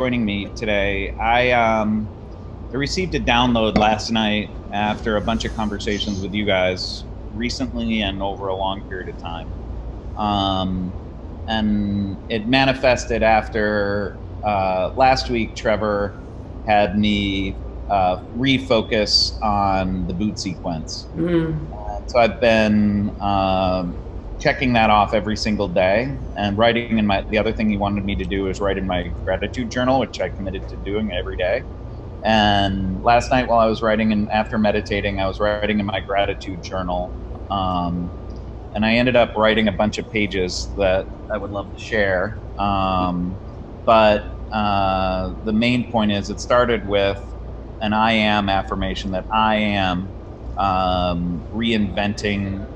joining me today. I received a download last night after a bunch of conversations with you guys recently and over a long period of time. Um, and it manifested after last week, Trevor had me refocus on the boot sequence. Mm. So I've been checking that off every single day and writing in the other thing he wanted me to do is write in my gratitude journal, which I committed to doing every day. And last night while I was writing and after meditating, I was writing in my gratitude journal. Um, and I ended up writing a bunch of pages that I would love to share. But the main point is it started with an I am affirmation that I am reinventing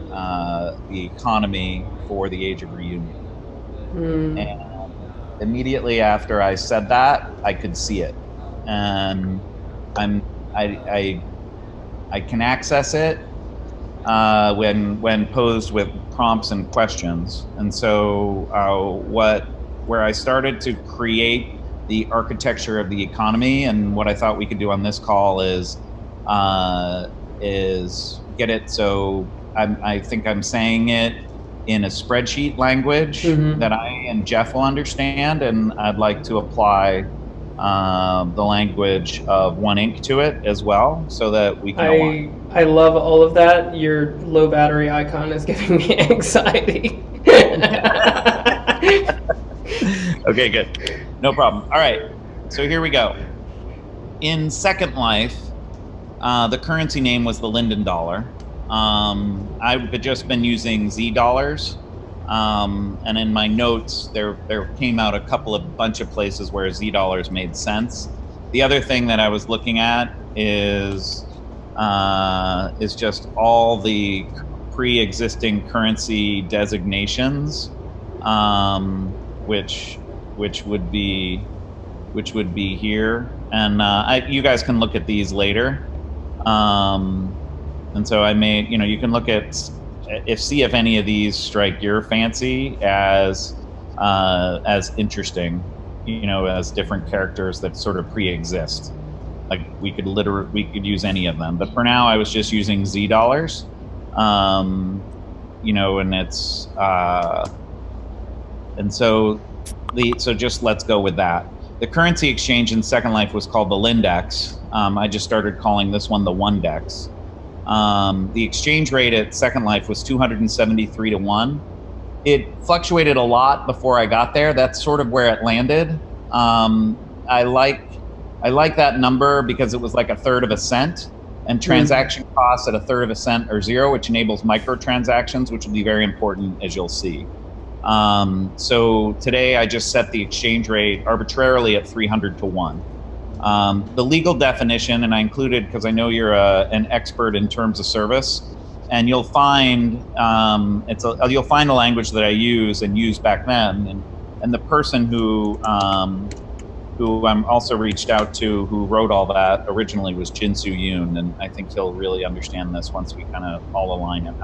the economy for the age of reunion. And Mm. immediately after I said that, I could see it, and I'm I I can access it when posed with prompts and questions. And so what where I started to create the architecture of the economy, and what I thought we could do on this call uh, is get it so I think I'm saying it in a spreadsheet language that Hmm. I and Jeff will understand, and I'd like to apply the language of One Ink to it as well, so that we can align. I love all of that. Your low battery icon is giving me anxiety. Okay, good. No problem. All right. So here we go. In Second Life, the currency name was the Linden dollar. I've just been using Z dollars. And in my notes, there came out a couple of bunch of places where Z dollars made sense. The other thing that I was looking at is just all the pre-existing currency designations, um, which which would be which would be here, and you guys can look at these later. Um, and so I made, you can look at see if any of these strike your fancy as interesting, as different characters that sort of pre-exist. Like we could use any of them, but for now I was just using Z dollars. Um, and it's and so so just let's go with that. The currency exchange in Second Life was called the Lindex. I just started calling this one the One-dex. The exchange rate at Second Life was 273 to 1. It fluctuated a lot before I got there. That's sort of where it landed. I like that number because it was like a third of a cent, and Mm. transaction costs at a third of a cent are zero, which enables microtransactions, which will be very important as you'll see. So today I just set the exchange rate arbitrarily at 300 to 1. The legal definition, and I included because I know you're an expert in terms of service, and you'll find you'll find the language that I use and used back then, and the person who I'm also reached out to who wrote all that originally was Jinsu Yoon, and I think he'll really understand this once we kind of all align on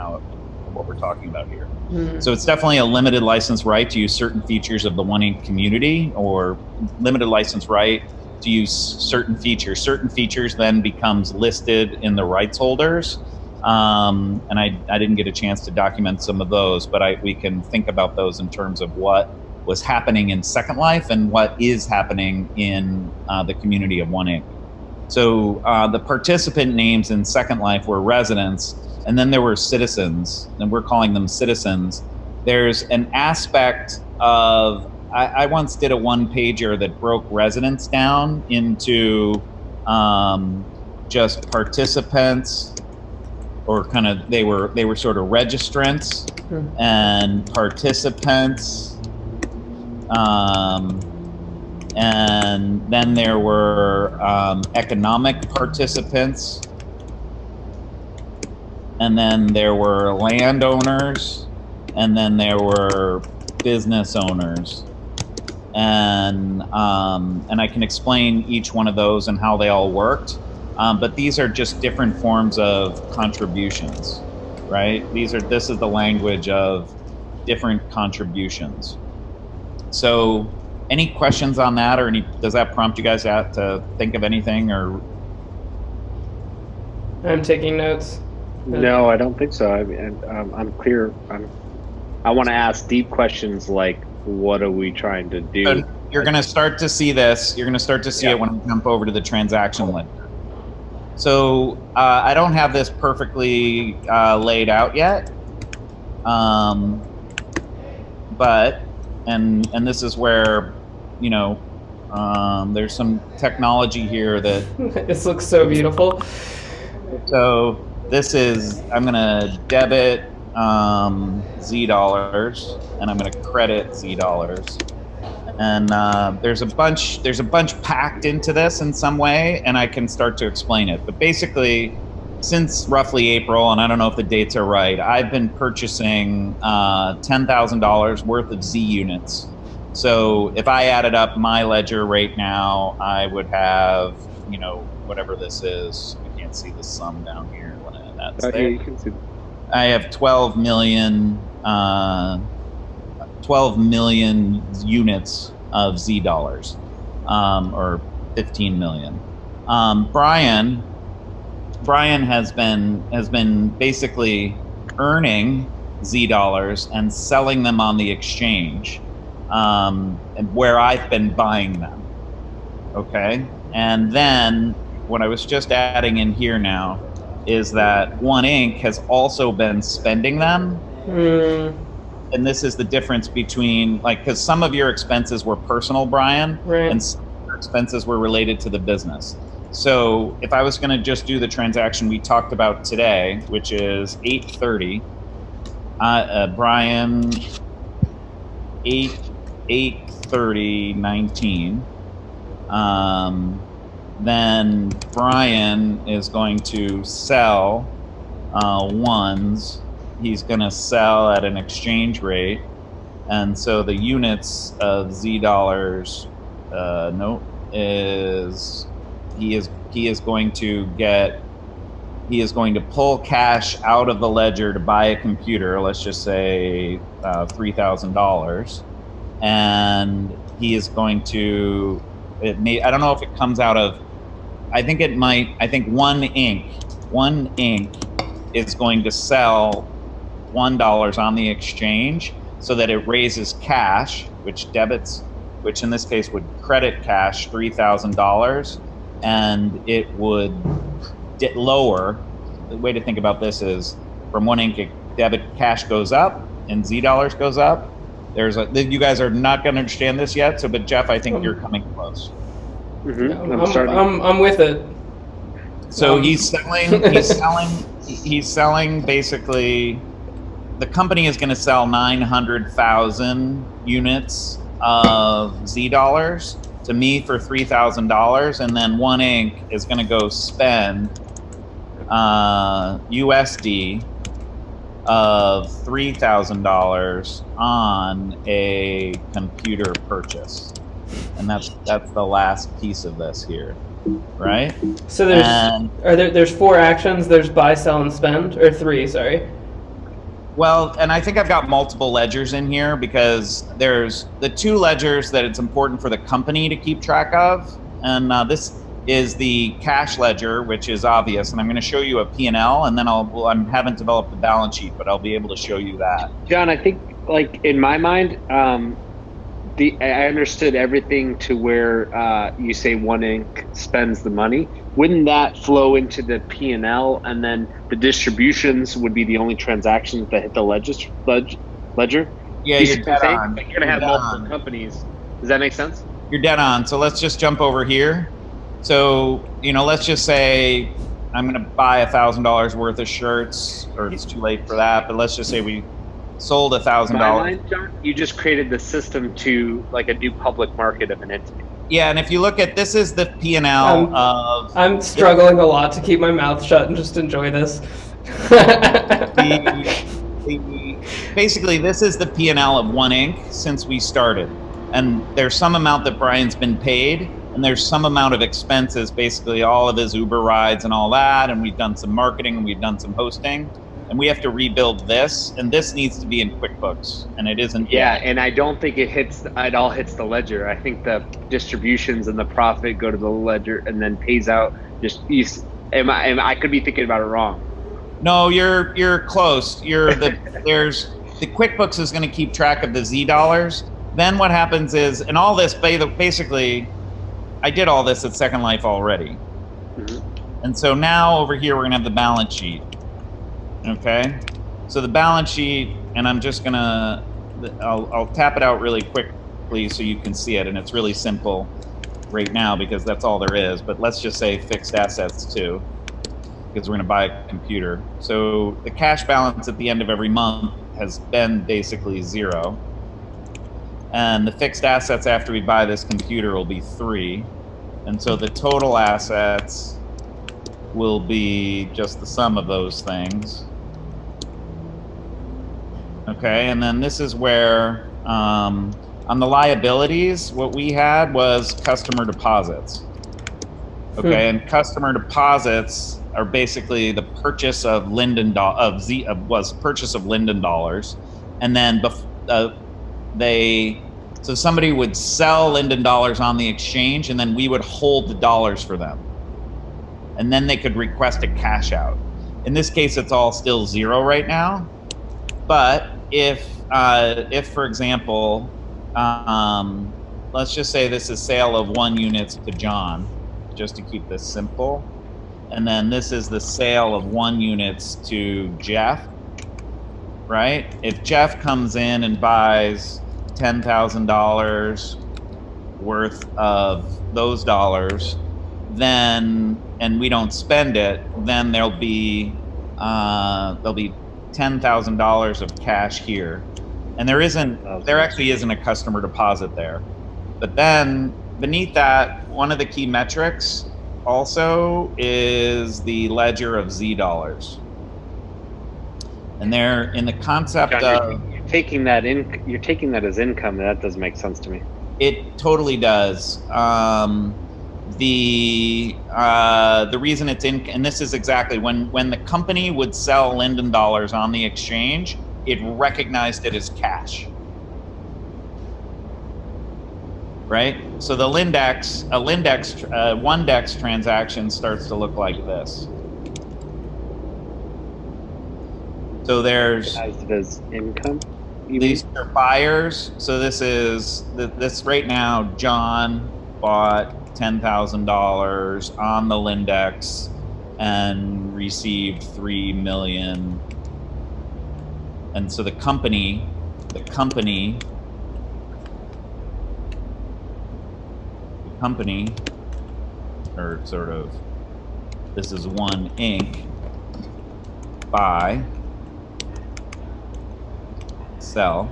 what we're talking about here. Mm. So it's definitely a limited license right to use certain features of the One Ink community, or limited license right to use certain features. Certain features then becomes listed in the rights holders. And I didn't get a chance to document some of those, but we can think about those in terms of what was happening in Second Life and what is happening in the community of One Ink. So the participant names in Second Life were residents, and then there were citizens, and we're calling them citizens. There's an aspect of I once did a one pager that broke residents down into just participants, or kind of they were sort of registrants Mm. and participants, um, and then there were economic participants, and then there were landowners, and then there were business owners, and I can explain each one of those and how they all worked. But these are just different forms of contributions, right? This is the language of different contributions. So Any questions on that, or does that prompt you guys out to think of anything? Or I'm taking notes. No, I don't think so. I mean, I'm clear. I want to ask deep questions like, what are we trying to do? so you're going to start to see this. You're going to start to see it when I jump over to the transaction ledger. So I don't have this perfectly laid out yet, but and this is where, you know, there's some technology here that This looks so beautiful. So this is, I'm gonna debit Z dollars, and I'm gonna credit Z dollars. And there's a bunch packed into this in some way, and I can start to explain it. But basically, since roughly April, and I don't know if the dates are right, I've been purchasing $10,000 worth of Z units. So if I added up my ledger right now, I would have, you know, whatever this is. I can't see the sum down here. That's there. Yeah, you can see. I have 12 million units of Z dollars, or 15 million. Brian has been basically earning Z dollars and selling them on the exchange, and where I've been buying them. Okay, and then what I was just adding in here now is that One Inc. has also been spending them. And this is the difference between, like, because some of your expenses were personal, Brian, Right. and some of your expenses were related to the business. So if I was going to just do the transaction we talked about today, which is 830, Brian 83019, then Brian is going to sell ones. He's going to sell at an exchange rate, and so the units of Z dollars, he is going to pull cash out of the ledger to buy a computer. Let's just say $3,000, and he is going to. I don't know if it comes out of. I think it might. I think One Inc. is going to sell $1 on the exchange, so that it raises cash, which in this case would credit cash $3,000, and it would lower. The way to think about this is, from One Inc. debit cash goes up and Z dollars goes up. You guys are not going to understand this yet, but Jeff, I think you're coming close. Mm-hmm. I'm with it. So he's selling basically. The company is going to sell 900,000 units of Z dollars to me for $3,000, and then One Inc. is going to go spend USD of $3,000 on a computer purchase, and that's the last piece of this here, right? So there's 4 actions. There's buy, sell, and spend, or 3. Sorry. Well, and I think I've got multiple ledgers in here, because there's the 2 ledgers that it's important for the company to keep track of. And this is the cash ledger, which is obvious. And I'm going to show you a P&L, and then I haven't developed the balance sheet, but I'll be able to show you that. John, I think, like, in my mind, I understood everything to where you say One Inc. spends the money. Wouldn't that flow into the P&L, and then the distributions would be the only transactions that hit the ledger? Yeah, you're dead on. You're going to have multiple companies. Does that make sense? You're dead on. So let's just jump over here. So, let's just say I'm going to buy $1,000 worth of shirts, or it's too late for that, but let's just say we sold $1,000. John, you just created the system to, like, a new public market of an entity. Yeah, and if you look at, this is the P&L of... I'm struggling a lot to keep my mouth shut and just enjoy this. Basically, this is the P&L of One Inc. since we started. And there's some amount that Brian's been paid, and there's some amount of expenses, basically all of his Uber rides and all that, and we've done some marketing, and we've done some hosting. and we have to rebuild this, and this needs to be in QuickBooks, and it isn't Yeah, yet. and I don't think it all hits the ledger. I think the distributions and the profit go to the ledger and then pays out. I could be thinking about it wrong. No, you're close. There's the QuickBooks is going to keep track of the Z dollars. Then what happens is, and all this basically, I did all this at Second Life already. And so now over here, we're going to have the balance sheet. Okay. So the balance sheet, and I'm just going to, I'll tap it out really quickly so you can see it. And it's really simple right now because that's all there is. But let's just say fixed assets too, because we're going to buy a computer. So the cash balance at the end of every month has been basically 0. And the fixed assets after we buy this computer will be 3. And so the total assets will be just the sum of those things. Okay, and then this is where, on the liabilities, what we had was customer deposits. Okay, and customer deposits are basically the purchase of Linden purchase of Linden dollars, and then so somebody would sell Linden dollars on the exchange, and then we would hold the dollars for them, and then they could request a cash out. In this case, it's all still 0 right now, but if for example, let's just say this is sale of 1 unit to John, just to keep this simple. And then this is the sale of 1 unit to Jeff, right? If Jeff comes in and buys $10,000 worth of those dollars, then, and we don't spend it, then there'll be $10,000 of cash here. And there actually isn't a customer deposit there. But then beneath that, one of the key metrics also is the ledger of Z dollars. And they're in the concept John, you're taking that as income. That doesn't make sense to me. It totally does. The reason it's in, and this is exactly when the company would sell Linden dollars on the exchange, it recognized it as cash. Right? So the one DEX transaction starts to look like this. So there's as income. These are buyers. So this is this right now. John bought $10,000 on the Lindex and received 3 million. And so the company, or sort of, this is one Inc. Buy, sell.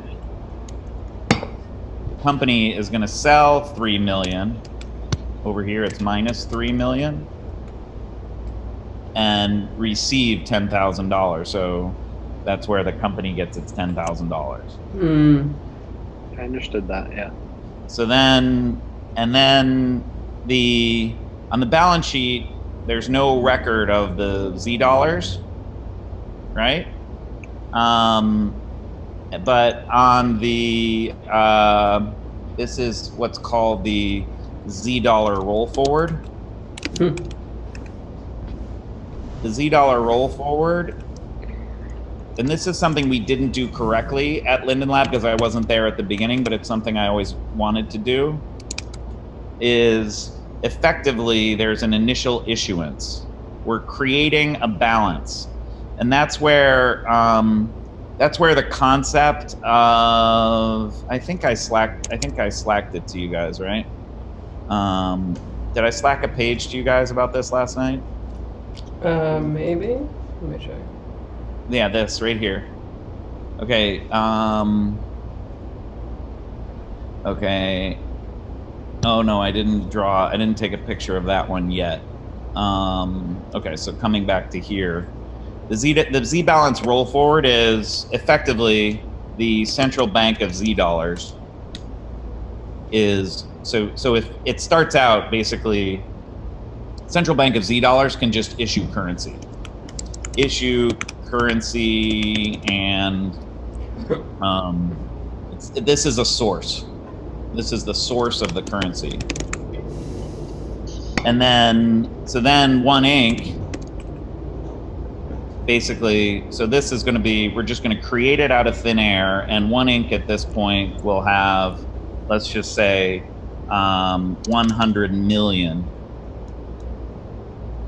The company is going to sell 3 million. Over here, it's minus 3 million, and receive $10,000. So that's where the company gets its $10,000. I understood that. Yeah. So then, and then on the balance sheet, there's no record of the Z dollars, right? But on the this is what's called the Z dollar roll forward. The Z dollar roll forward, and this is something we didn't do correctly at Linden Lab because I wasn't there at the beginning, but it's something I always wanted to do, is effectively there's an initial issuance. We're creating a balance, and that's where the concept of, I think I slacked it to you guys, right? Did I slack a page to you guys about this last night? Maybe. Let me check. Yeah, this right here. Okay. Okay. Oh no, I didn't take a picture of that one yet. Okay, so coming back to here, the Z balance roll forward is effectively the central bank of Z dollars. So if it starts out basically, central bank of Z dollars can just issue currency, issue currency, and this is a source. This is the source of the currency. And then, so then One Inc. basically, so this is going to be, we're just going to create it out of thin air, and One Inc. at this point will have, let's just say, 100 million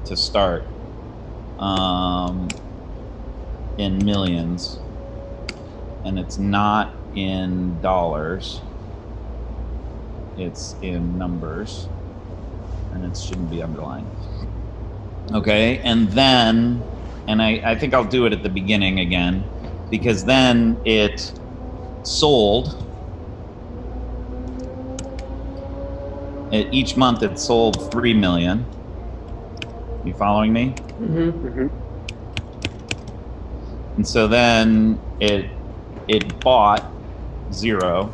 to start, in millions, and it's not in dollars, it's in numbers, and it shouldn't be underlined. Okay, and then, and I think I'll do it at the beginning again, because then it sold, each month it sold 3 million. You following me? Mm-hmm. Mm-hmm. And so then it bought 0,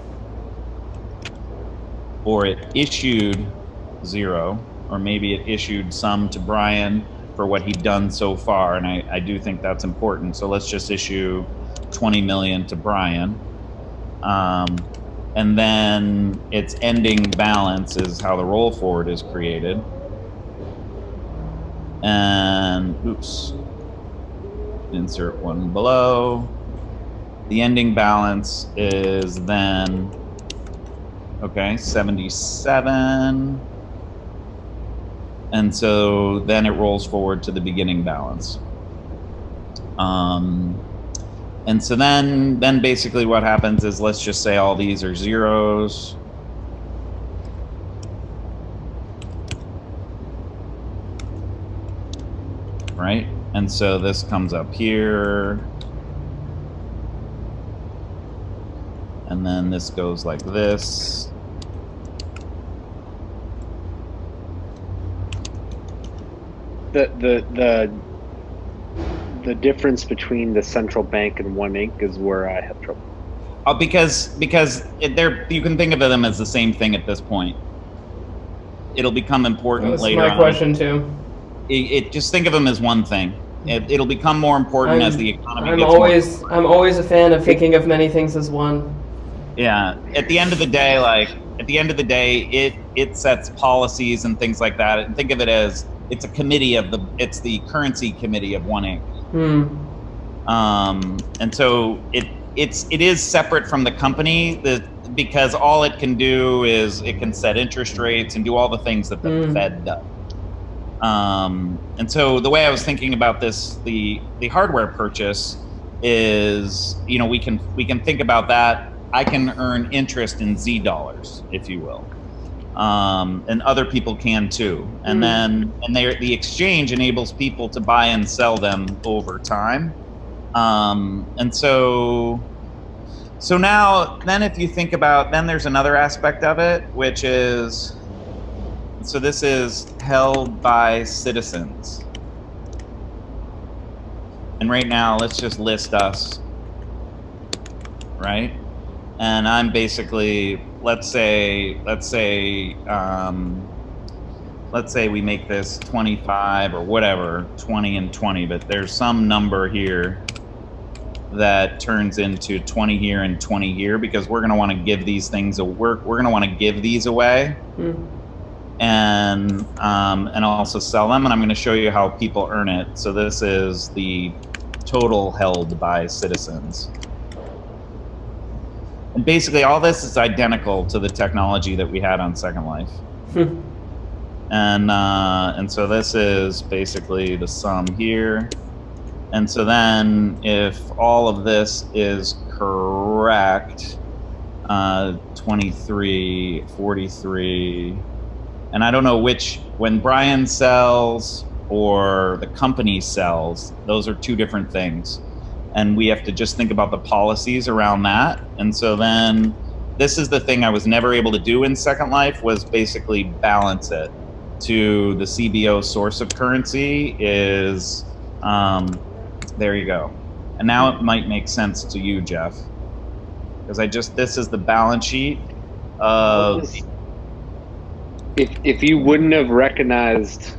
or it issued 0, or maybe it issued some to Brian for what he'd done so far, and I do think that's important. So let's just issue 20 million to Brian. And then its ending balance is how the roll forward is created. And oops, insert one below. The ending balance is then, okay, 77. And so then it rolls forward to the beginning balance. And so then basically what happens is, let's just say all these are zeros. Right? And so this comes up here. And then this goes like this. The difference between the central bank and One Inc. is where I have trouble. Because they're, you can think of them as the same thing at this point. It'll become important That's later my on. question too. It just think of them as one thing. It'll become more important as the economy gets more. I'm always a fan of thinking of many things as one. Yeah. At the end of the day, it sets policies and things like that. And think of it as it's a committee of it's the currency committee of One Inc. And so it is separate from the company, because all it can do is it can set interest rates and do all the things that the Fed does. And so the way I was thinking about this, the hardware purchase is, you know, we can think about that. I can earn interest in Z dollars, if you will. And other people can too. And then the exchange enables people to buy and sell them over time. And so now, then if you think about, then there's another aspect of it, which is, so this is held by citizens. And right now, let's just list us, right? And I'm basically, let's say we make this 25 or whatever, 20 and 20, but there's some number here that turns into 20 here and 20 here, because we're going to want to give these things we're going to want to give these away, and also sell them. And I'm going to show you how people earn it. So this is the total held by citizens. And basically all this is identical to the technology that we had on Second Life. And so this is basically the sum here. And so then if all of this is correct, 23, 43, and I don't know which, when Brian sells or the company sells, those are two different things. And we have to just think about the policies around that. And so then this is the thing I was never able to do in Second Life, was basically balance it to the CBO source of currency is, there you go. And now it might make sense to you, Jeff, because this is the balance sheet of. If you wouldn't have recognized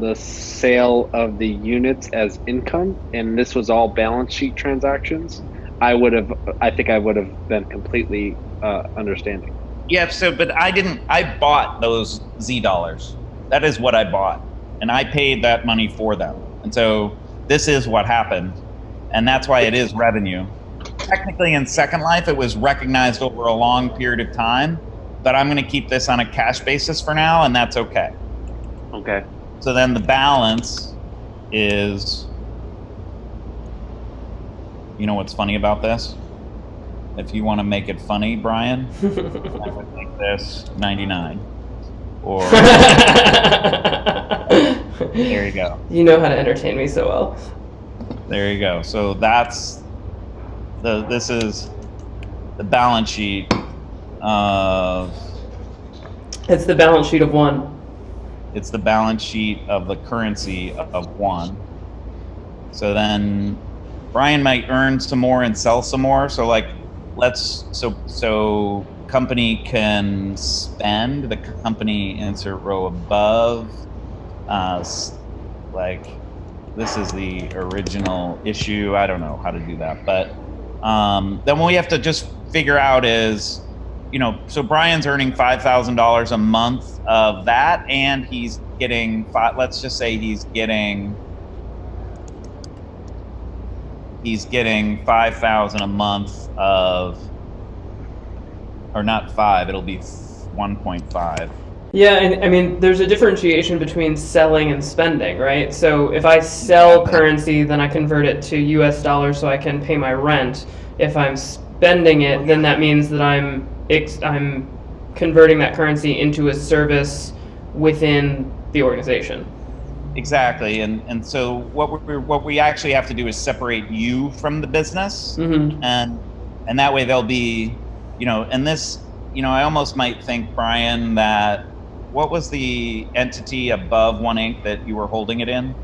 the sale of the units as income, and this was all balance sheet transactions, I think I would have been completely understanding. Yeah, so but I bought those Z dollars. That is what I bought. And I paid that money for them. And so this is what happened. And that's why it is revenue. Technically in Second Life it was recognized over a long period of time, but I'm going to keep this on a cash basis for now, and that's okay. Okay. So then the balance is, you know what's funny about this? If you want to make it funny, Brian, I would make this 99. Or there you go. You know how to entertain me so well. There you go. So that's this is the balance sheet of. It's the balance sheet of 1. It's the balance sheet of the currency of 1. So then Brian might earn some more and sell some more. So like so company can spend, the company insert row above, like this is the original issue. I don't know how to do that, but then what we have to just figure out is, so Brian's earning $5,000 a month of that, and he's getting let's just say he's getting $5,000 a month of, or not 5, it'll be 1.5. Yeah, and I mean, there's a differentiation between selling and spending, right? So if I sell currency, then I convert it to US dollars so I can pay my rent. If I'm spending it, then that means that I'm converting that currency into a service within the organization. Exactly, and so what we actually have to do is separate you from the business, Mm-hmm. and that way they'll be, and this, I almost might think, Brian, that what was the entity above 1 Inc. that you were holding it in?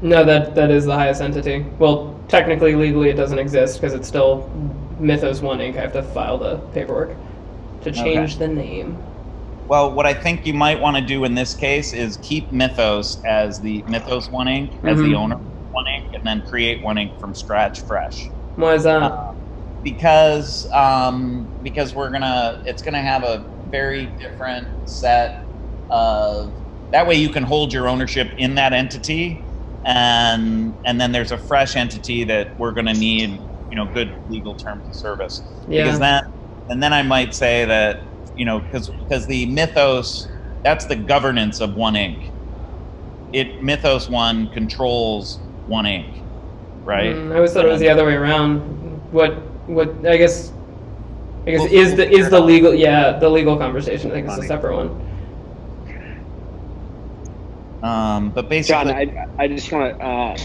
No, that is the highest entity. Well, technically, legally, it doesn't exist because it's still Mythos 1 Inc. I have to file the paperwork to change the name. Well, what I think you might want to do in this case is keep Mythos as the Mythos 1 Inc. as the owner of 1 Inc. and then create 1 Inc. from scratch, fresh. Why is that? Because it's gonna have a very different set of. That way, you can hold your ownership in that entity, and then there's a fresh entity that we're gonna need, good legal terms of service. Yeah. Because then I might say that. Because the Mythos, that's the governance of 1 Inc. Mythos 1 controls 1 Inc. Right? I always thought it was the other way around. What I guess is the legal the legal conversation. I think it's a separate one. But basically, John, I just want to,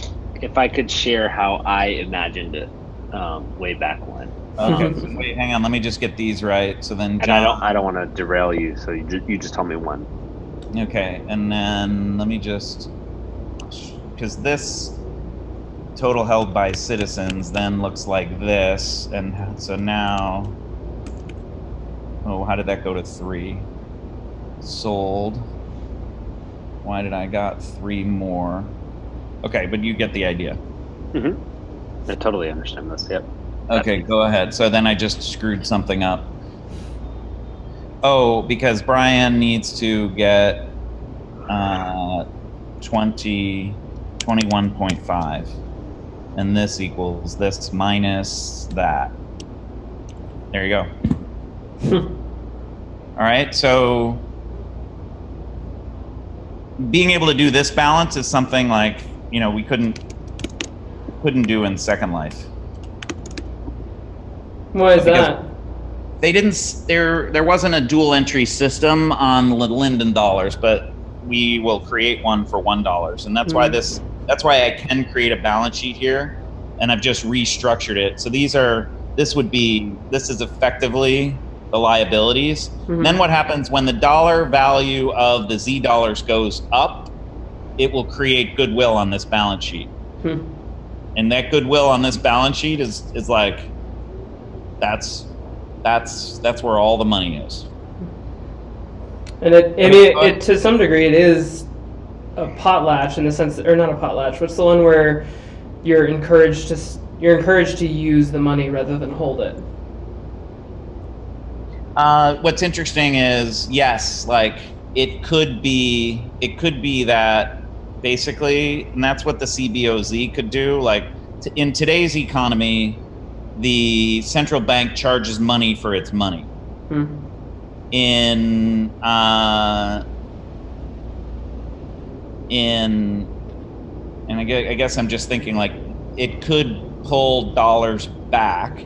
if I could share how I imagined it way back when. Okay, so wait, hang on. Let me just get these right. So then, John, and I don't want to derail you. So you just tell me when. Okay, and then let me just, because this total held by citizens then looks like this, and so now, how did that go to 3? Sold. Why did I got 3 more? Okay, but you get the idea. I totally understand this. Yep. Okay, go ahead. So then I just screwed something up. Oh, because Brian needs to get 21.5. And this equals this minus that. There you go. All right, so being able to do this balance is something like, we couldn't do in Second Life. Why is that? They didn't. There wasn't a dual entry system on Linden dollars, but we will create one for $1, and that's why That's why I can create a balance sheet here, and I've just restructured it. So this is effectively the liabilities. And then what happens when the dollar value of the Z dollars goes up? It will create goodwill on this balance sheet, and that goodwill on this balance sheet is like. That's where all the money is. And it to some degree it is a potlatch in the sense that, or not a potlatch. What's the one where you're encouraged to use the money rather than hold it? What's interesting is, yes, like it could be that basically, and that's what the CBOZ could do. Like in today's economy, the central bank charges money for its money. In and I guess I'm just thinking like it could pull dollars back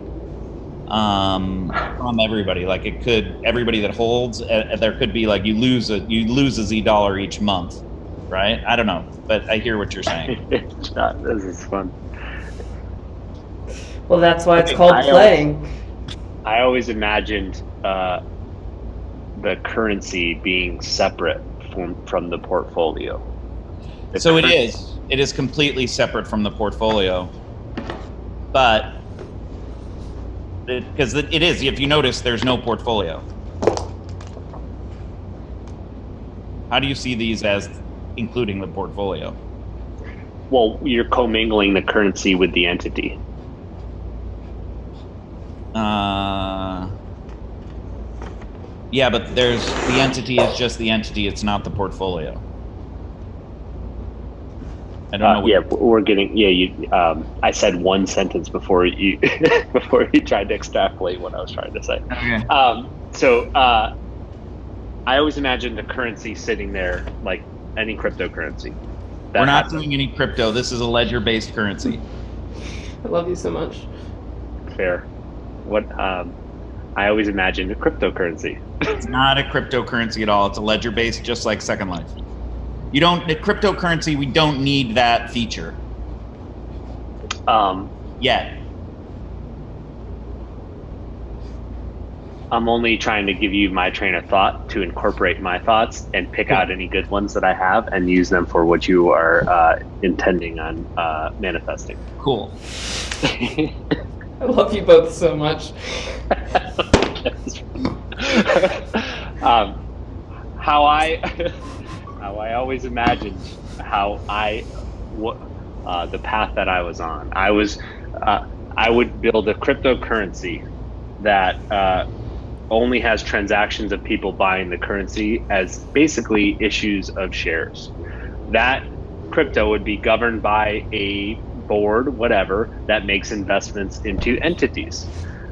from everybody. Like it could, everybody that holds, there could be like you lose a Z dollar each month, right? I don't know, but I hear what you're saying. This is fun. Well, that's why it's called playing. I always imagined the currency being separate from the portfolio. So it is completely separate from the portfolio, but because it is, if you notice, there's no portfolio. How do you see these as including the portfolio? Well, you're commingling the currency with the entity. Yeah, but the entity is just the entity. It's not the portfolio. I don't know. Yeah, we're getting. Yeah, you. I said one sentence before you before you tried to extrapolate what I was trying to say. Okay. I always imagined the currency sitting there like any cryptocurrency. We're not doing any crypto. This is a ledger-based currency. I love you so much. Fair. What? I always imagined a cryptocurrency. It's not a cryptocurrency at all. It's a ledger-based, just like Second Life. You don't, the cryptocurrency, we don't need that feature. Yet. I'm only trying to give you my train of thought to incorporate my thoughts and pick out any good ones that I have and use them for what you are intending on manifesting. Cool. I love you both so much. How I always imagined the path that I was on. I would build a cryptocurrency that only has transactions of people buying the currency as basically issues of shares. That crypto would be governed by a board, whatever, that makes investments into entities.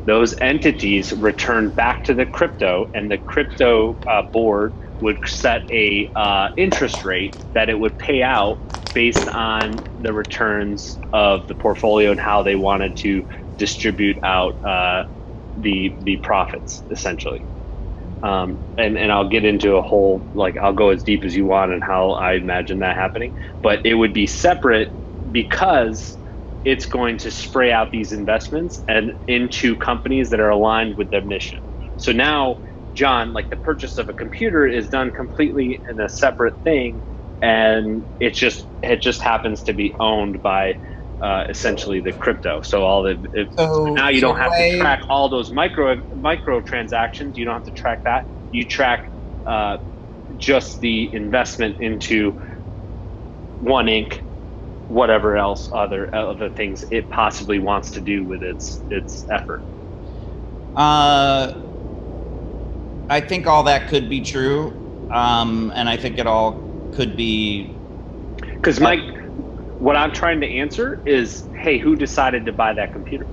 Those entities return back to the crypto, and the crypto board would set a interest rate that it would pay out based on the returns of the portfolio and how they wanted to distribute out the profits, essentially. And I'll get into a whole, like, I'll go as deep as you want and how I imagine that happening, but it would be separate because it's going to spray out these investments and into companies that are aligned with their mission. So now, John, like the purchase of a computer is done completely in a separate thing, and it just happens to be owned by essentially the crypto. So now you don't have to track all those micro transactions. You don't have to track that. You track just the investment into One Inc., whatever else other things it possibly wants to do with its effort. I think all that could be true, and I think it all could be. Because what I'm trying to answer is, hey, who decided to buy that computer,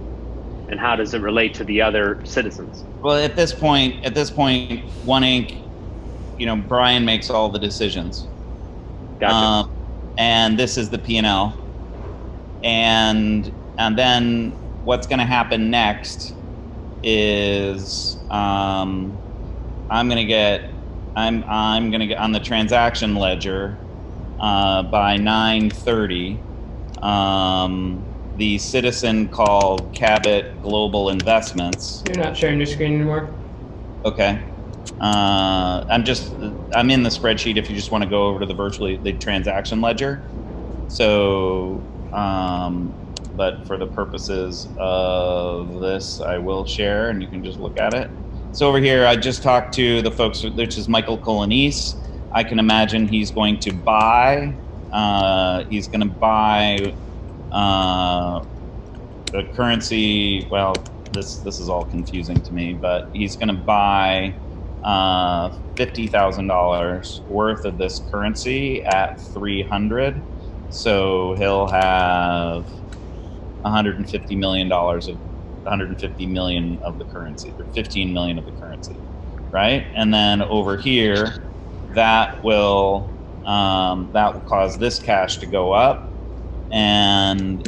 and how does it relate to the other citizens? Well, at this point, One Inc., Brian makes all the decisions. Gotcha. And this is the P&L, and then what's going to happen next is I'm going to get on the transaction ledger by 9:30. The citizen called Cabot Global Investments. You're not sharing your screen anymore. Okay. I'm in the spreadsheet if you just want to go over to the transaction ledger. So, but for the purposes of this, I will share and you can just look at it. So over here, I just talked to the folks, which is Michael Colanese. I can imagine he's going to buy. He's going to buy the currency. Well, this is all confusing to me, but he's going to buy $50,000 worth of this currency at 300. So he'll have $150 million of 150 million of the currency, or 15 million of the currency, right? And then over here, that will cause this cash to go up, and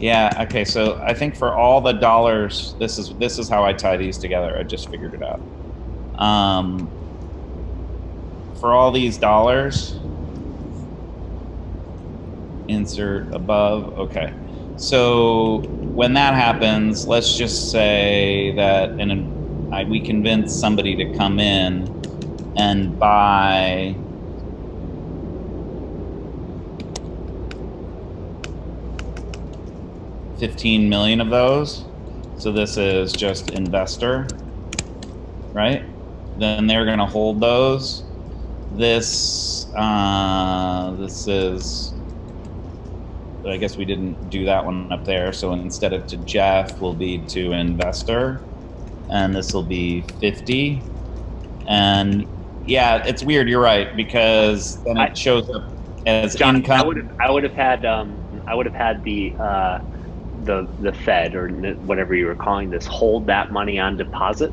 okay. So I think for all the dollars, this is how I tie these together. I just figured it out. For all these dollars, insert above. Okay. So when that happens, let's just say that we convince somebody to come in and buy $15 million of those. So this is just investor, right? Then they're going to hold those. This is, I guess we didn't do that one up there. So instead of to Jeff, will be to investor, and this will be 50. And yeah, it's weird. You're right, because then it shows up as John, income. I would have had the Fed, or whatever you were calling this, hold that money on deposit.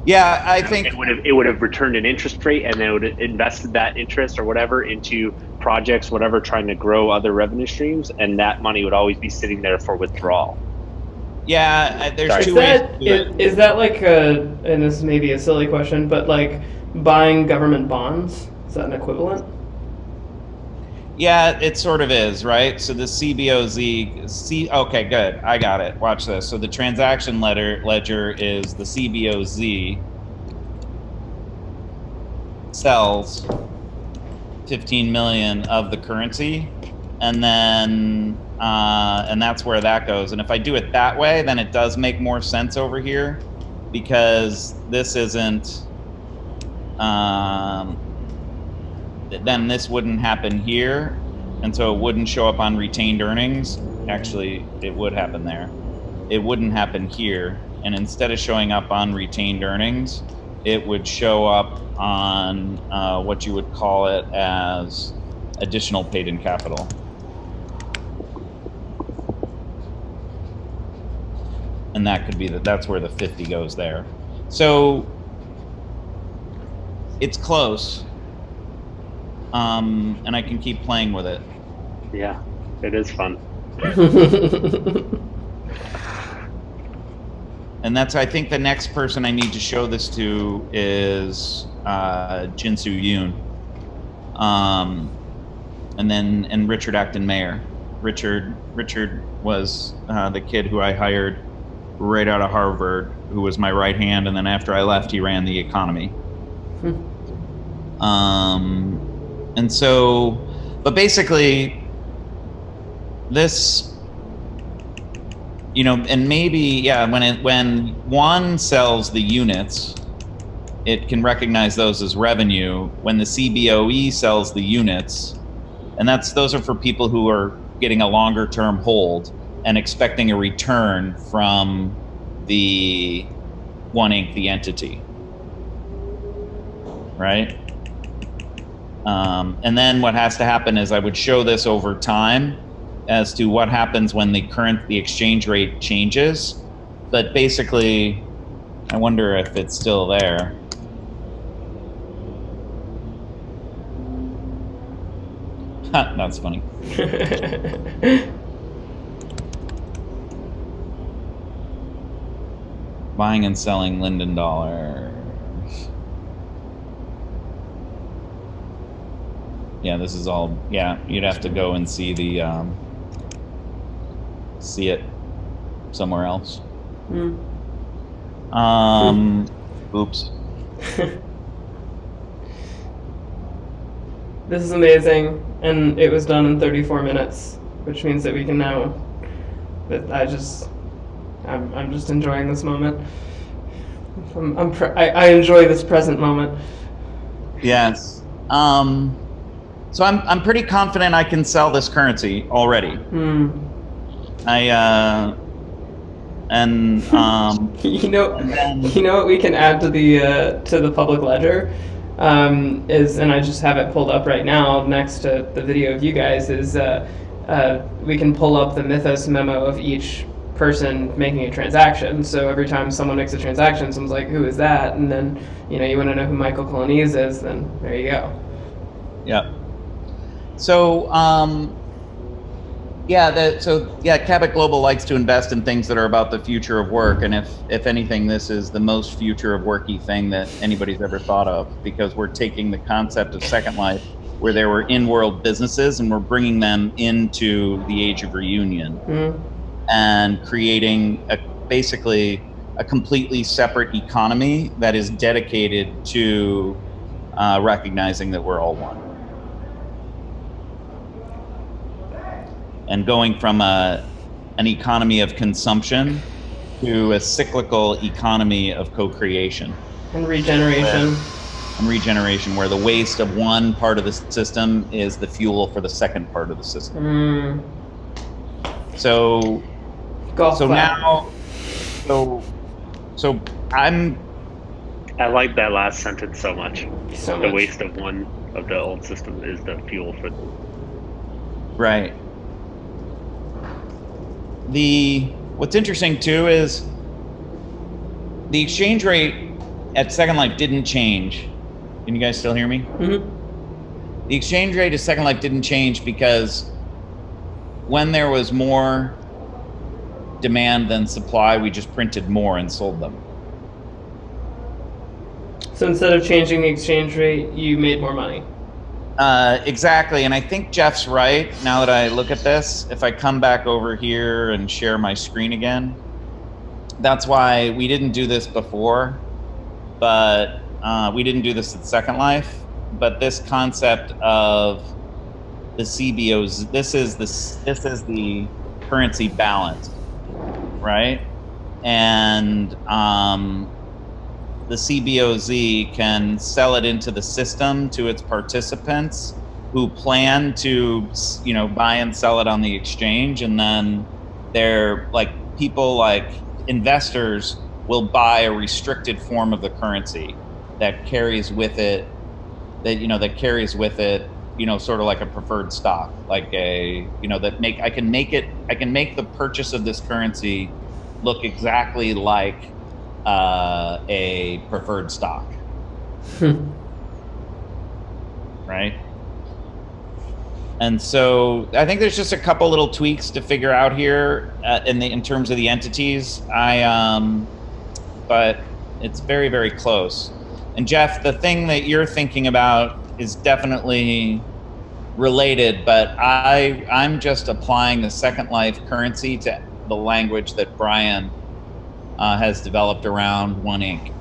Yeah, I think it would have returned an interest rate, and then it would have invested that interest or whatever into projects, whatever, trying to grow other revenue streams, and that money would always be sitting there for withdrawal. Yeah, there's two ways to do it. Is that like and this may be a silly question, but like buying government bonds, is that an equivalent? Yeah, it sort of is, right? So the CBOZ, okay, good, I got it. Watch this. So the transaction ledger is the CBOZ sells 15 million of the currency, and then and that's where that goes. And if I do it that way, then it does make more sense over here, because this isn't. Then this wouldn't happen here, and so it wouldn't show up on retained earnings. Actually, it would happen there. It wouldn't happen here, and instead of showing up on retained earnings, it would show up on what you would call it as additional paid-in capital. And that could be that's where the 50 goes there. So it's close. And I can keep playing with it. Yeah, it is fun. And that's, I think, the next person I need to show this to is Jinsu Yoon. And Richard Acton Mayer. Richard was the kid who I hired right out of Harvard, who was my right hand, and then after I left, he ran the economy. And so, but basically, this, and maybe, yeah, when one sells the units, it can recognize those as revenue. When the CBOE sells the units, and those are for people who are getting a longer term hold and expecting a return from the One Inc., the entity, right? And then what has to happen is I would show this over time as to what happens when the exchange rate changes. But basically, I wonder if it's still there. That's funny. Buying and selling Linden dollars. Yeah, this is all, yeah, you'd have to go and see see it somewhere else. Oops. This is amazing, and it was done in 34 minutes, which means that we can now, I'm just enjoying this moment. I enjoy this present moment. Yes. So I'm pretty confident I can sell this currency already. And you know what we can add to the public ledger is, and I just have it pulled up right now next to the video of you guys, is we can pull up the Mythos memo of each person making a transaction. So every time someone makes a transaction, someone's like, "Who is that?" And then you want to know who Michael Colonese is, then there you go. Yep. So Cabot Global likes to invest in things that are about the future of work, and if anything, this is the most future of worky thing that anybody's ever thought of, because we're taking the concept of Second Life, where there were in-world businesses, and we're bringing them into the age of reunion, and creating basically a completely separate economy that is dedicated to recognizing that we're all one. And going from an economy of consumption to a cyclical economy of co-creation. And regeneration. Where the waste of one part of the system is the fuel for the second part of the system. So I like that last sentence so much. The waste of one of the old system is the fuel for. Right. What's interesting too is the exchange rate at Second Life didn't change. Can you guys still hear me? The exchange rate at Second Life didn't change because when there was more demand than supply, we just printed more and sold them. So instead of changing the exchange rate, you made more money. Exactly, and I think Jeff's right. Now that I look at this, if I come back over here and share my screen again, that's why we didn't do this before, but we didn't do this at Second Life. But this concept of the CBOs, this is the currency balance, right? And the CBOZ can sell it into the system to its participants who plan to, buy and sell it on the exchange. And then they're like, people like investors will buy a restricted form of the currency that carries with it, sort of like a preferred stock, like I can make the purchase of this currency look exactly like a preferred stock. Right? And so I think there's just a couple little tweaks to figure out here in terms of the entities. But it's very, very close. And Jeff, the thing that you're thinking about is definitely related, but I'm just applying the Second Life currency to the language that Brian has developed around One Inc.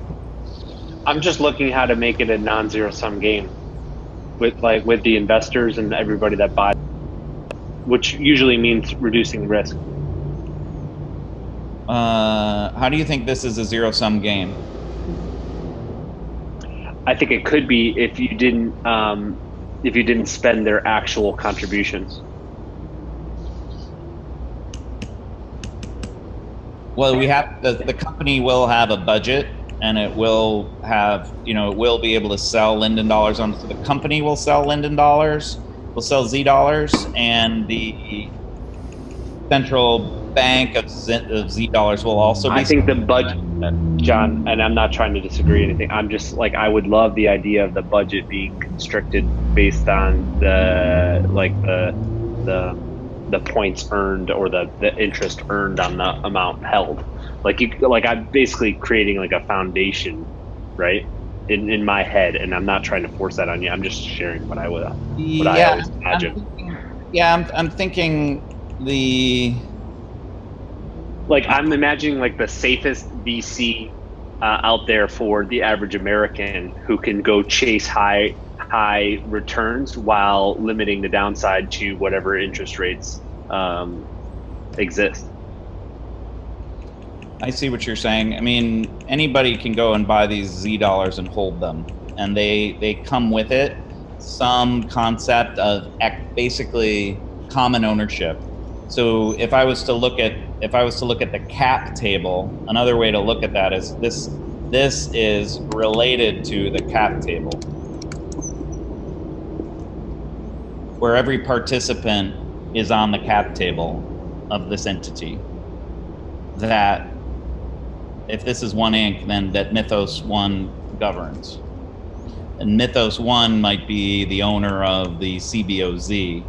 I'm just looking how to make it a non-zero sum game with the investors and everybody that buys, which usually means reducing risk. How do you think this is a zero sum game? I think it could be if you didn't spend their actual contributions. Well, we have the company will have a budget, and it will have it will be able to sell Linden dollars on. So the company will sell Linden dollars, will sell Z dollars, and the central bank of Z dollars will also be. I think the budget, John, and I'm not trying to disagree or anything. I'm just I would love the idea of the budget being constricted based on the points earned or the interest earned on the amount held. I'm basically creating a foundation, right? In my head, and I'm not trying to force that on you. I'm just sharing what I always imagine. I'm thinking I'm imagining the safest VC out there for the average American who can go chase high returns while limiting the downside to whatever interest rates exist. I see what you're saying. I mean, anybody can go and buy these Z dollars and hold them, and they come with it some concept of basically common ownership. So if I was to look at the cap table, another way to look at that is this is related to the cap table, where every participant is on the cap table of this entity. That if this is one Inc., then that Mythos 1 governs. And Mythos 1 might be the owner of the CBOZ,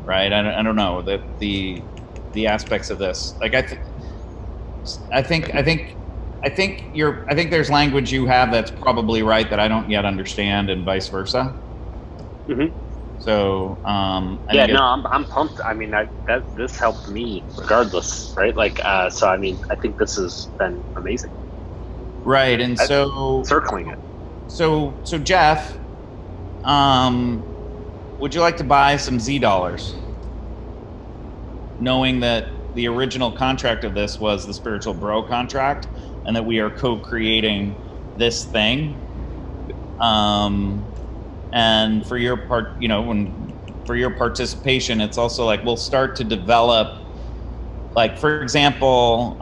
right? I don't know the aspects of this. Like I think there's language you have that's probably right that I don't yet understand, and vice versa. Mm-hmm. So I'm pumped. I mean, this helped me regardless, right? Like, so I mean, I think this has been amazing. Right, and so circling it. So Jeff, would you like to buy some Z dollars, knowing that the original contract of this was the Spiritual Bro contract, and that we are co-creating this thing? And for your part, for your participation, it's also like we'll start to develop, like, for example,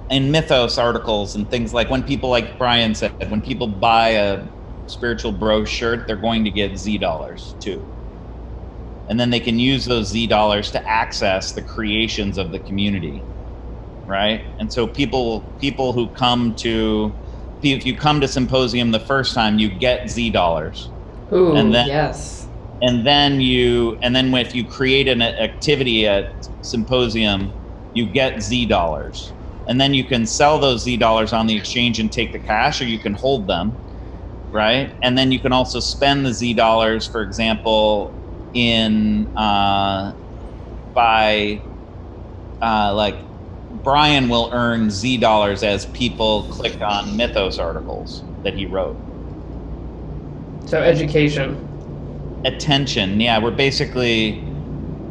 in Mythos articles and things, like when people, like Brian said, when people buy a Spiritual Bro shirt, they're going to get Z dollars too. And then they can use those Z dollars to access the creations of the community, right? And so people who come to, if you come to Symposium the first time, you get Z dollars. Ooh, and then, yes. And then if you create an activity at Symposium, you get Z dollars. And then you can sell those Z dollars on the exchange and take the cash, or you can hold them, right? And then you can also spend the Z dollars, for example, in like Brian will earn Z dollars as people click on Mythos articles that he wrote. So education. Attention, yeah. We're basically,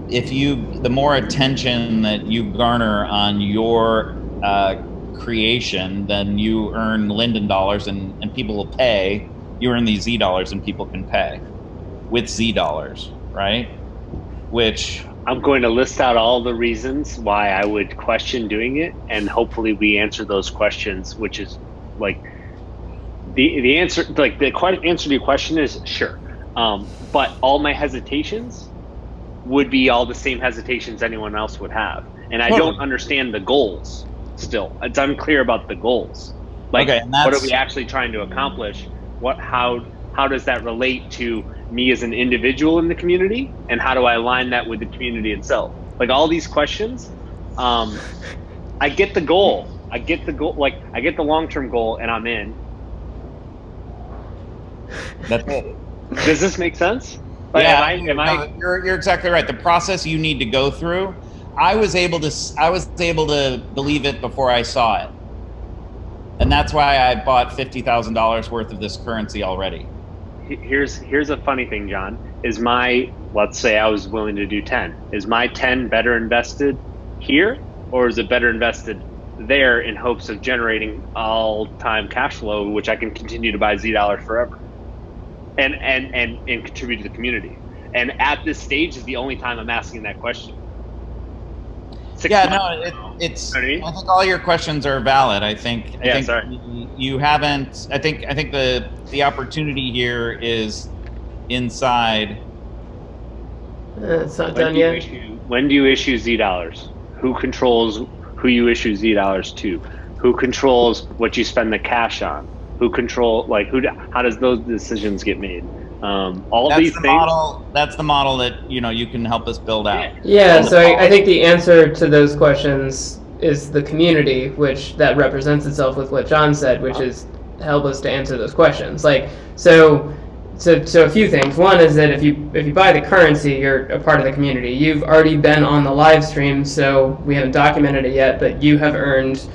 the more attention that you garner on your creation, then you earn Linden dollars, and people will pay. You earn these Z dollars and people can pay with Z dollars, right? Which I'm going to list out all the reasons why I would question doing it, and hopefully we answer those questions, which is like the answer, like the answer to your question is sure. But all my hesitations would be all the same hesitations anyone else would have. And I don't understand the goals still. It's unclear about the goals. Like, okay, what are we actually trying to accomplish? How does that relate to me as an individual in the community, and how do I align that with the community itself? Like all these questions, I get the goal. Like I get the long-term goal, and I'm in. Does this make sense? Like, yeah, you're exactly right. The process you need to go through, I was able to believe it before I saw it, and that's why I bought $50,000 worth of this currency already. Here's a funny thing, John. Let's say I was willing to do 10. Is my 10 better invested here, or is it better invested there in hopes of generating all-time cash flow, which I can continue to buy Z dollars forever, and contribute to the community? And at this stage is the only time I'm asking that question. It's. I think all your questions are valid. I think you haven't. I think the opportunity here is inside. It's not done yet. When do you issue Z dollars? Who controls who you issue Z dollars to? Who controls what you spend the cash on? Who control how does those decisions get made? All these things. That's the model that you can help us build out. Yeah. So I think the answer to those questions is the community, which that represents itself with what John said, which is help us to answer those questions. Like so a few things. One is that if you buy the currency, you're a part of the community. You've already been on the live stream, so we haven't documented it yet, but you have earned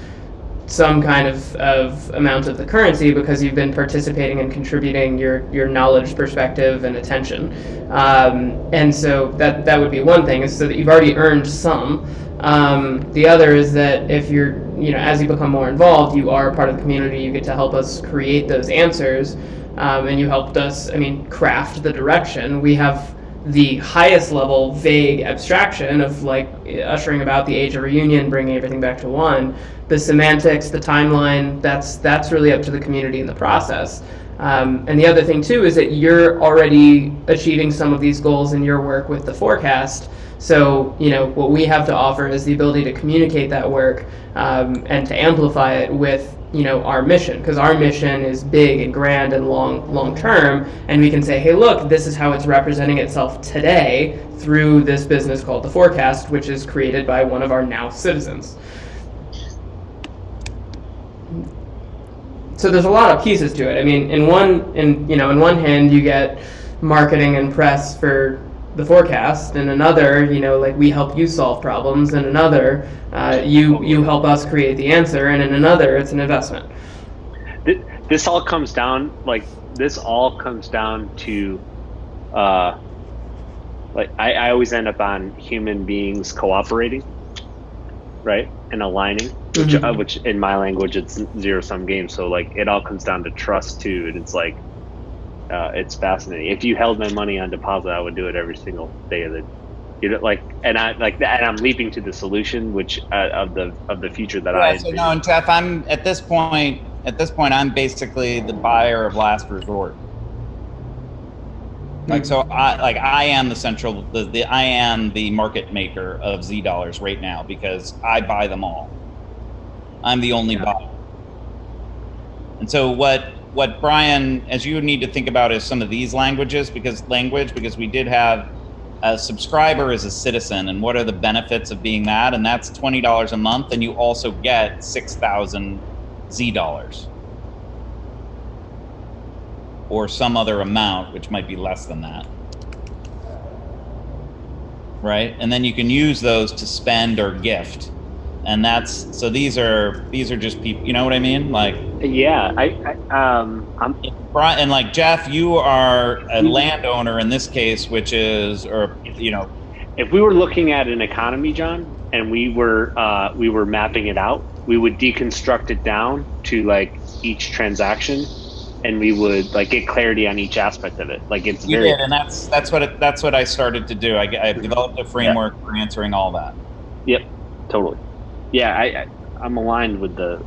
some kind of amount of the currency because you've been participating and contributing your knowledge, perspective, and attention. And so that would be one thing, is so that you've already earned some. The other is that if you're, as you become more involved, you are part of the community. You get to help us create those answers, and you helped us, craft the direction. We have the highest level vague abstraction of like ushering about the age of reunion, bringing everything back to one. The semantics, the timeline, that's really up to the community in the process. And the other thing too is that you're already achieving some of these goals in your work with the forecast. So, what we have to offer is the ability to communicate that work and to amplify it with, our mission, because our mission is big and grand and long term, and we can say, hey, look, this is how it's representing itself today through this business called the forecast, which is created by one of our now citizens. So there's a lot of pieces to it. In one hand you get marketing and press for the forecast, and another, like we help you solve problems, and another, you help us create the answer, and in another, it's an investment. This all comes down to, I always end up on human beings cooperating, right, and aligning, which in my language it's zero-sum game. So like it all comes down to trust too, and it's like. It's fascinating. If you held my money on deposit, I would do it every single day of the, and I'm leaping to the solution, which of the future that So no, and Jeff, I'm at this point, I'm basically the buyer of last resort. I am the central, I am the market maker of Z dollars right now because I buy them all. I'm the only buyer. And so what Brian, as you need to think about is some of these languages, because we did have a subscriber as a citizen, and what are the benefits of being that? And that's $20 a month, and you also get 6,000 Z dollars. Or some other amount, which might be less than that. Right? And then you can use those to spend or gift. And so these are just people, you know what I mean? Like, yeah, and like Jeff, you are a landowner in this case, which is, if we were looking at an economy, John, and we were mapping it out, we would deconstruct it down to like each transaction, and we would like get clarity on each aspect of it. Like it's very. And that's what I started to do. I developed a framework for answering all that. Yep, totally. Yeah, I'm aligned with the.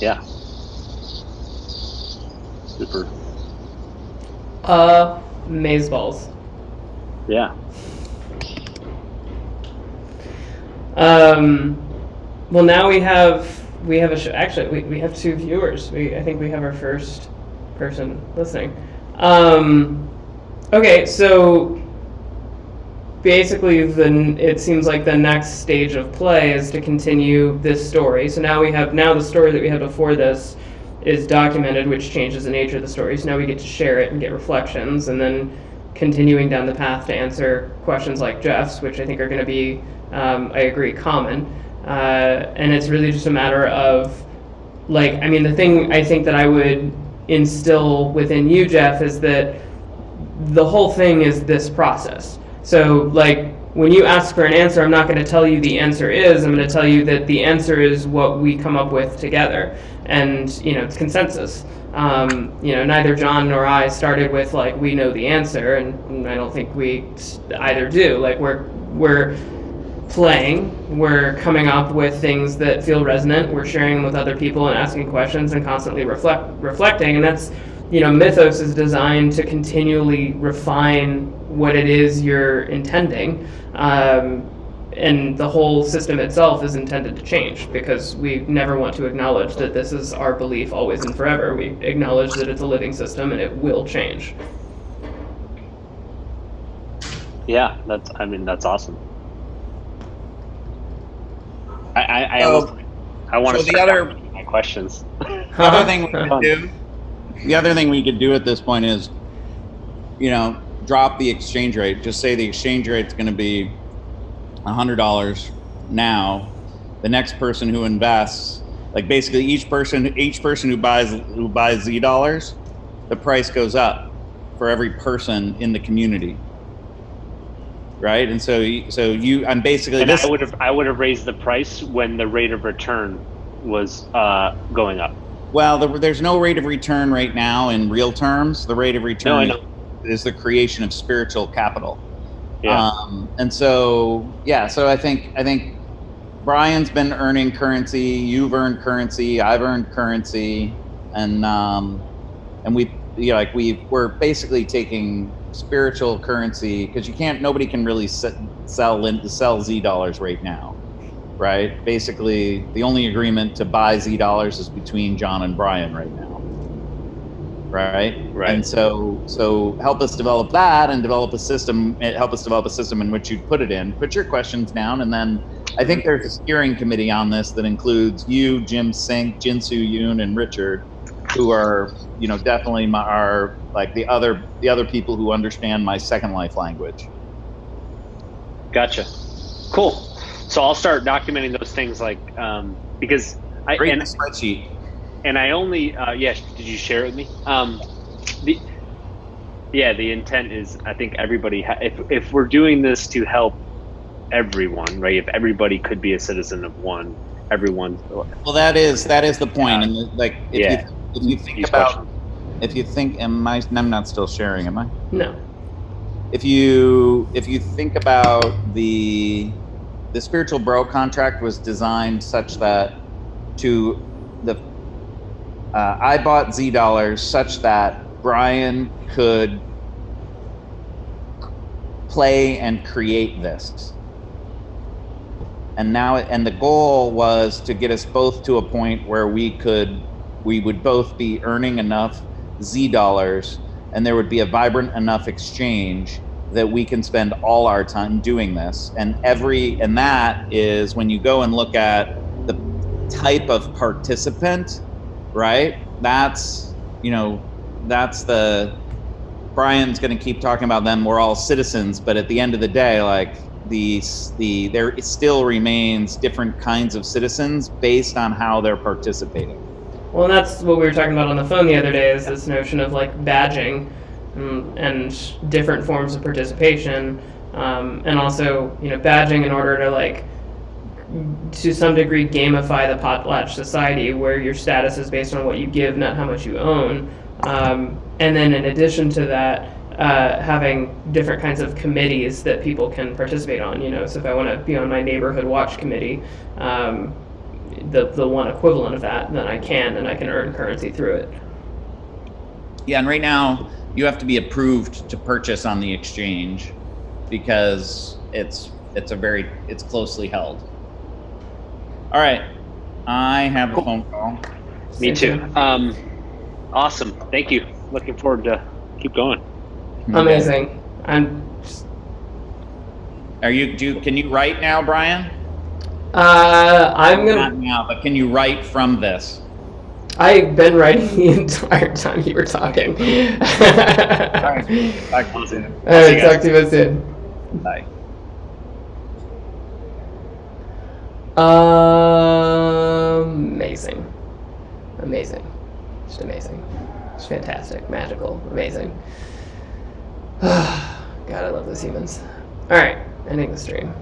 Yeah. Super. Maze balls. Yeah. Well, now we have a show. Actually, we have two viewers. I think we have our first person listening. Okay, so basically, it seems like the next stage of play is to continue this story. So now the story that we had before this is documented, which changes the nature of the story. So now we get to share it and get reflections, and then continuing down the path to answer questions like Jeff's, which I think are going to be, I agree, common. And it's really just a matter of, the thing I think that I would instill within you, Jeff, is that the whole thing is this process. So, when you ask for an answer, I'm not going to tell you the answer is. I'm going to tell you that the answer is what we come up with together. And, it's consensus. Neither John nor I started with, we know the answer, and I don't think we either do. We're playing, we're coming up with things that feel resonant, we're sharing them with other people and asking questions and constantly reflecting, and that's, Mythos is designed to continually refine what it is you're intending, and the whole system itself is intended to change, because we never want to acknowledge that this is our belief always and forever. We acknowledge that it's a living system and it will change. Yeah, that's awesome. I want to start my questions. The other thing we could do at this point is, drop the exchange rate. Just say the exchange rate is going to be $100 now. The next person who invests, basically each person who buys Z dollars, the price goes up for every person in the community. right? And so I'm basically And this. I would have raised the price when the rate of return was going up. Well, there's no rate of return right now in real terms. The rate of No, I return know. is the creation of spiritual capital. Yeah. And so, yeah, so I think Brian's been earning currency, you've earned currency, I've earned currency, and we're basically taking spiritual currency, because nobody can really sell Z dollars right now, right? Basically, the only agreement to buy Z dollars is between John and Brian right now, right? And so help us develop that and develop a system. Help us develop a system in which you put it in. Put your questions down, and then I think there's a steering committee on this that includes you, Jim Sink, Jinsu Yoon, and Richard, who are definitely are like the other people who understand my Second Life language. Gotcha. Cool. So I'll start documenting those things, like because Create a spreadsheet. And I only did you share it with me? The intent is, I think everybody if we're doing this to help everyone, right? If everybody could be a citizen of one, everyone. Well, that is the point. And like if you think about I'm not still sharing, am I? No. If you think about the spiritual bro contract was designed such that I bought Z dollars such that Brian could play and create this. And the goal was to get us both to a point where we would both be earning enough Z dollars, and there would be a vibrant enough exchange that we can spend all our time doing this. And that is when you go and look at the type of participant, right? That's Brian's going to keep talking about them. We're all citizens, but at the end of the day, like there still remains different kinds of citizens based on how they're participating. Well, and that's what we were talking about on the phone the other day, is this notion of like badging and different forms of participation, and also badging in order to like to some degree gamify the potlatch society, where your status is based on what you give, not how much you own. And then in addition to that, having different kinds of committees that people can participate on. So if I want to be on my neighborhood watch committee, the one equivalent of that, then I can earn currency through it. Yeah, and right now you have to be approved to purchase on the exchange because it's closely held. All right, I have a phone call. Me too. Awesome. Thank you. Looking forward to keep going. Amazing. Can you write now, Brian? I'm gonna. Not now, but can you write from this? I've been writing the entire time you were talking. All right. Talk to you soon. All right. Talk to you soon. Bye. Amazing. Just amazing. It's fantastic, magical, amazing. God, I love those humans. All right, ending the stream.